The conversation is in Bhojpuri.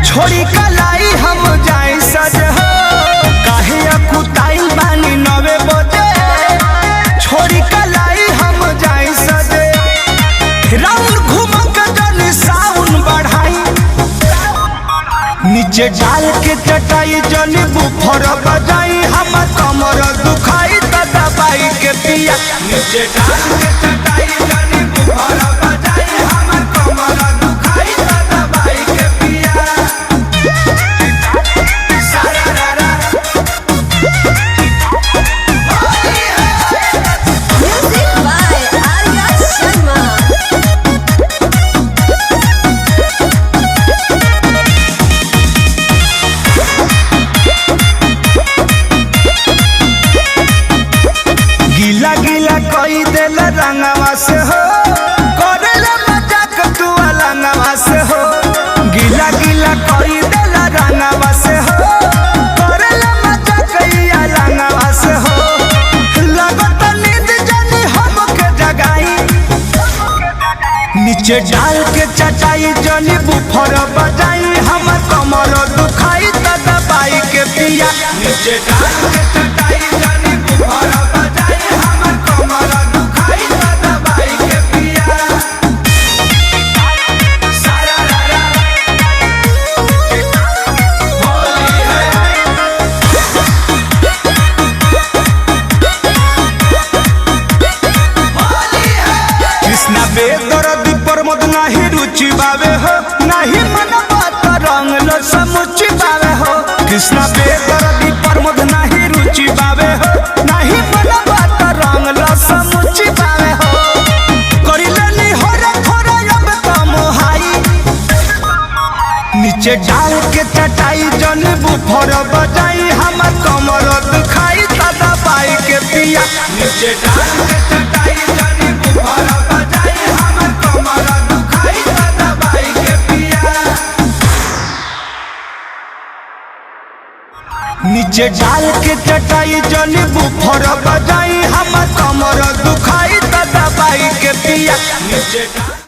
छोड़ी कलाई हम जाए सज हो, काहे अकुताइल बानी 9 बजे। छोड़ी कलाई हम जाए सज, राउंड घूमक जन साउन बढ़ाई। नीचे डाल के चटाई जन बुफर बजाई, हम कमर दुखाई त दबाई के पिया। नीचे डाल के चटाई जन बुफर बजाई, हम कमर दुखाई त दबाई के पिया। गीला गीला कोई दिल रंगवा से हो, करेला मजाक तू अलंगवा से हो। गीला गीला कोई दिल रंगवा से हो, करेला मजाक अलंगवा से हो। लगत नींद जानी हमके जगाई, नीचे डाल के चटाई जनी बुफर बजाई, हम कमर दुखाई त दबाई के पिया। नीचे डाल के चटाई जनी बुफर बजाई, हम कमर दुखाई त दबाई के पिया। कृष्णा बेदर्दी प्रमोद नाही रुचि बावे हो, नाही मन बात रंग लो समुची बावे हो। कृष्णा बेदर्दी प्रमोद नाही रुचि बावे हो, नाही मन बात रंग लो समुची बावे हो। करिलेनी हो रे थोड़ा अब तो मोहाई, नीचे डाल के चटाई जन बुफर बजाई, हम कमर दुखाई त दबाई के पिया। नीचे डाल के चटाई जन बुफर बजाई, हम कमर दुखाई त दबाई के पिया। नीचे डाल के चटाई जन बुफर बजाई, हम कमर दुखाई त दबाई के पिया। नीचे